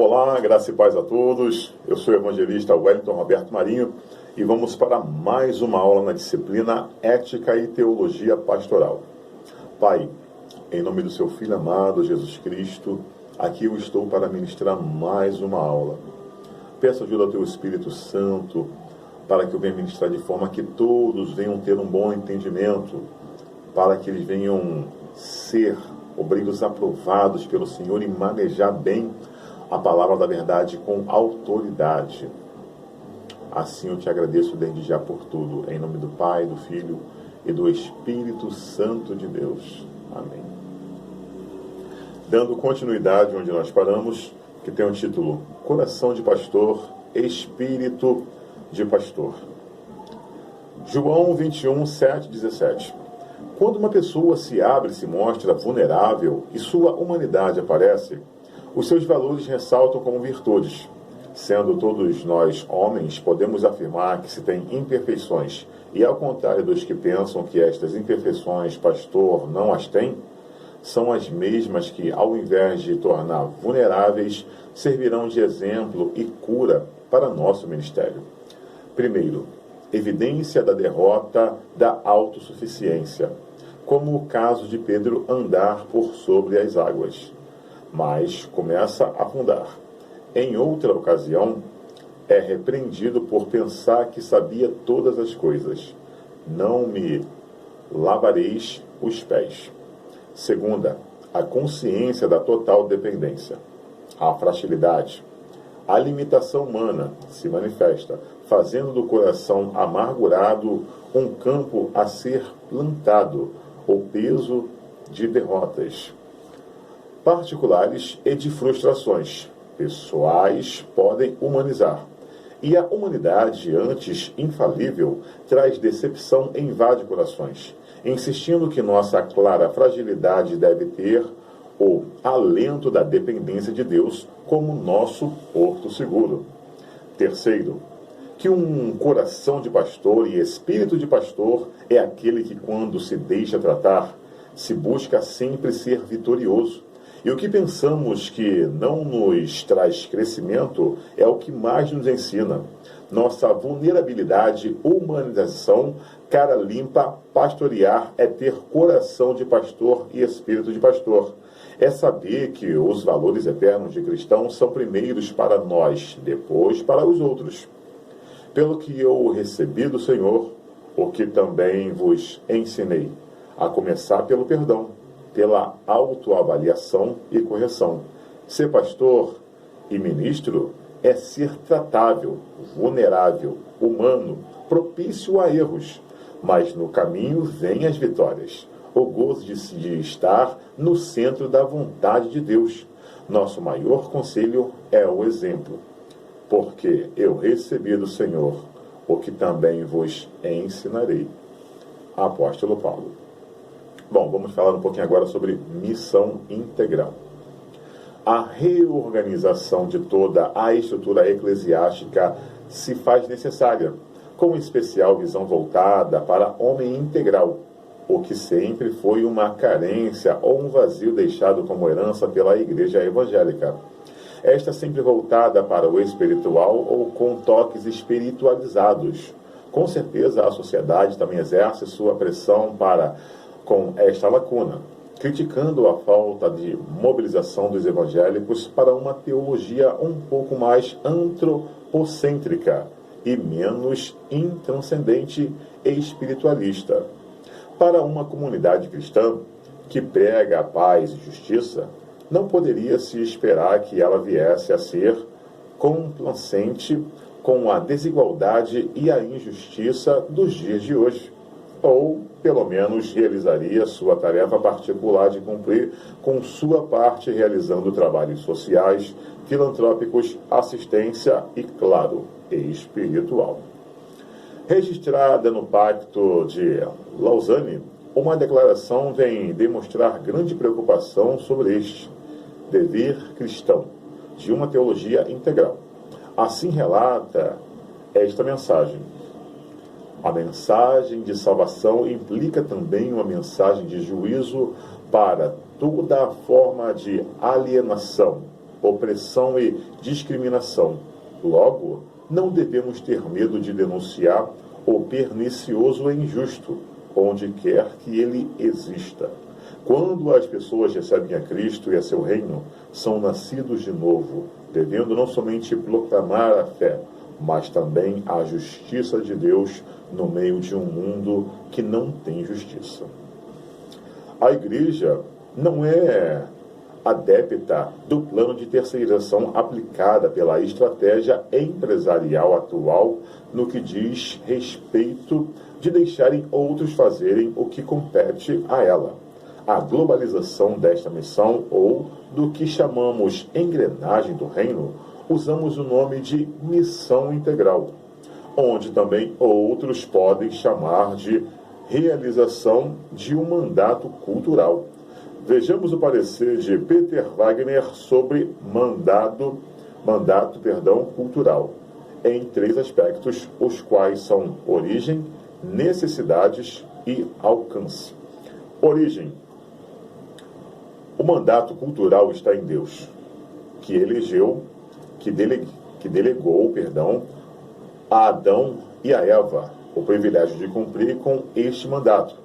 Olá, graça e paz a todos. Eu sou o evangelista Wellington Roberto Marinho e vamos para mais uma aula na disciplina Ética e Teologia Pastoral. Pai, em nome do seu Filho amado Jesus Cristo, aqui eu estou para ministrar mais uma aula. Peço ajuda ao teu Espírito Santo para que eu venha ministrar de forma que todos venham ter um bom entendimento, para que eles venham ser obreiros aprovados pelo Senhor e manejar bem a palavra da verdade com autoridade. Assim eu te agradeço desde já por tudo, em nome do Pai, do Filho e do Espírito Santo de Deus. Amém. Dando continuidade onde nós paramos, que tem o título Coração de Pastor, Espírito de Pastor. João 21, 7, 17. Quando uma pessoa se abre e se mostra vulnerável e sua humanidade aparece, os seus valores ressaltam como virtudes. Sendo todos nós homens, podemos afirmar que se tem imperfeições, e ao contrário dos que pensam que estas imperfeições, pastor, não as tem, são as mesmas que, ao invés de tornar vulneráveis, servirão de exemplo e cura para nosso ministério. Primeiro, evidência da derrota da autossuficiência, como o caso de Pedro andar por sobre as águas, mas começa a afundar. Em outra ocasião, é repreendido por pensar que sabia todas as coisas. Não me lavareis os pés. Segunda, a consciência da total dependência. A fragilidade. A limitação humana se manifesta, fazendo do coração amargurado um campo a ser plantado, o peso de derrotas particulares e de frustrações pessoais podem humanizar. E a humanidade, antes infalível, traz decepção e invade corações, insistindo que nossa clara fragilidade deve ter o alento da dependência de Deus como nosso porto seguro. Terceiro, que um coração de pastor e espírito de pastor é aquele que, quando se deixa tratar, se busca sempre ser vitorioso. E o que pensamos que não nos traz crescimento é o que mais nos ensina. Nossa vulnerabilidade, humanização, cara limpa, pastorear é ter coração de pastor e espírito de pastor. É saber que os valores eternos de cristão são primeiros para nós, depois para os outros. Pelo que eu recebi do Senhor, o que também vos ensinei, a começar pelo perdão, pela autoavaliação e correção. Ser pastor e ministro é ser tratável, vulnerável, humano, propício a erros, mas no caminho vêm as vitórias, o gozo de estar no centro da vontade de Deus. Nosso maior conselho é o exemplo, porque eu recebi do Senhor o que também vos ensinarei. Apóstolo Paulo. Bom, vamos falar um pouquinho agora sobre missão integral. A reorganização de toda a estrutura eclesiástica se faz necessária, com especial visão voltada para homem integral, o que sempre foi uma carência ou um vazio deixado como herança pela igreja evangélica. Esta sempre voltada para o espiritual ou com toques espiritualizados. Com certeza a sociedade também exerce sua pressão com esta lacuna, criticando a falta de mobilização dos evangélicos para uma teologia um pouco mais antropocêntrica e menos intranscendente e espiritualista. Para uma comunidade cristã que prega a paz e justiça, não poderia se esperar que ela viesse a ser complacente com a desigualdade e a injustiça dos dias de hoje, ou, pelo menos, realizaria sua tarefa particular de cumprir com sua parte, realizando trabalhos sociais, filantrópicos, assistência e, claro, espiritual. Registrada no Pacto de Lausanne, uma declaração vem demonstrar grande preocupação sobre este dever cristão de uma teologia integral. Assim relata esta mensagem. A mensagem de salvação implica também uma mensagem de juízo para toda a forma de alienação, opressão e discriminação. Logo, não devemos ter medo de denunciar o pernicioso e injusto, onde quer que ele exista. Quando as pessoas recebem a Cristo e a seu reino, são nascidos de novo, devendo não somente proclamar a fé, mas também a justiça de Deus no meio de um mundo que não tem justiça. A igreja não é adepta do plano de terceirização aplicada pela estratégia empresarial atual no que diz respeito de deixarem outros fazerem o que compete a ela. A globalização desta missão, ou do que chamamos engrenagem do reino, usamos o nome de missão integral, onde também outros podem chamar de realização de um mandato cultural. Vejamos o parecer de Peter Wagner sobre mandato cultural, em 3 aspectos, os quais são origem, necessidades e alcance. Origem. O mandato cultural está em Deus, que delegou a Adão e a Eva o privilégio de cumprir com este mandato.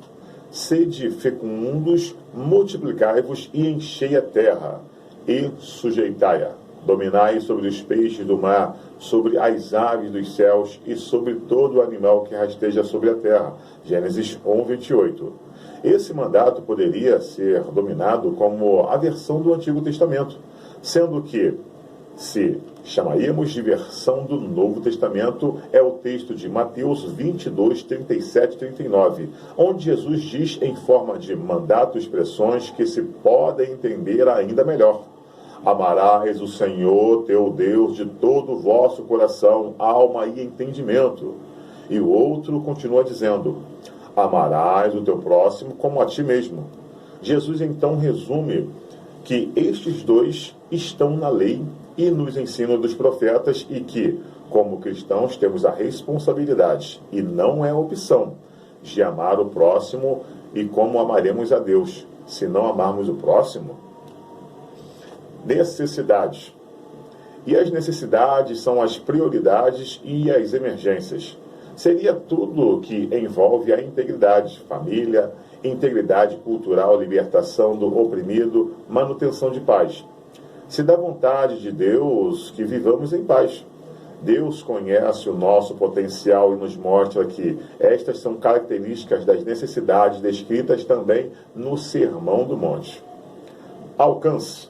Sede fecundos, multiplicai-vos e enchei a terra, e sujeitai-a. Dominai sobre os peixes do mar, sobre as aves dos céus e sobre todo animal que rasteja sobre a terra. Gênesis 1, 28. Esse mandato poderia ser dominado como a versão do Antigo Testamento, sendo que, se chamaríamos de versão do Novo Testamento, é o texto de Mateus 22, 37 e 39, onde Jesus diz em forma de mandato expressões que se podem entender ainda melhor. Amarás o Senhor teu Deus de todo o vosso coração, alma e entendimento. E o outro continua dizendo, amarás o teu próximo como a ti mesmo. Jesus então resume que estes dois estão na lei e nos ensinos dos profetas e que, como cristãos, temos a responsabilidade, e não é opção, de amar o próximo e como amaremos a Deus. Se não amarmos o próximo, necessidades. E as necessidades são as prioridades e as emergências. Seria tudo que envolve a integridade, família, integridade cultural, libertação do oprimido, manutenção de paz. Se dá vontade de Deus que vivamos em paz. Deus conhece o nosso potencial e nos mostra que estas são características das necessidades descritas também no Sermão do Monte. Alcance.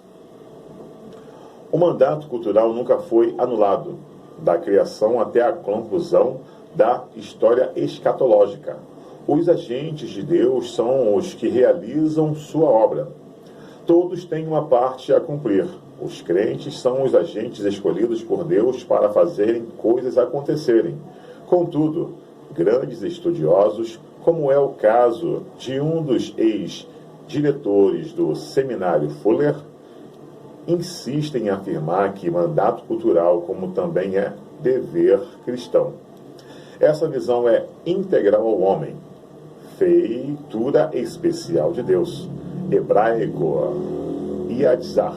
O mandato cultural nunca foi anulado, da criação até a conclusão da história escatológica. Os agentes de Deus são os que realizam sua obra. Todos têm uma parte a cumprir. Os crentes são os agentes escolhidos por Deus para fazerem coisas acontecerem. Contudo, grandes estudiosos, como é o caso de um dos ex-diretores do seminário Fuller, insistem em afirmar que mandato cultural, como também é dever cristão. Essa visão é integral ao homem, feitura especial de Deus, hebraico yatzar,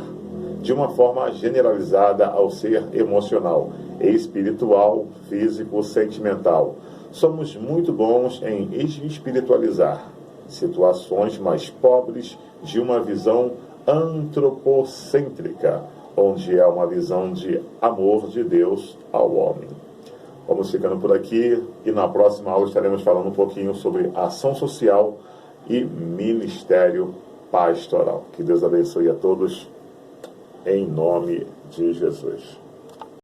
de uma forma generalizada ao ser emocional, espiritual, físico, sentimental. Somos muito bons em espiritualizar situações mais pobres de uma visão antropocêntrica, onde é uma visão de amor de Deus ao homem. Vamos ficando por aqui e na próxima aula estaremos falando um pouquinho sobre ação social e ministério pastoral. Que Deus abençoe a todos, em nome de Jesus.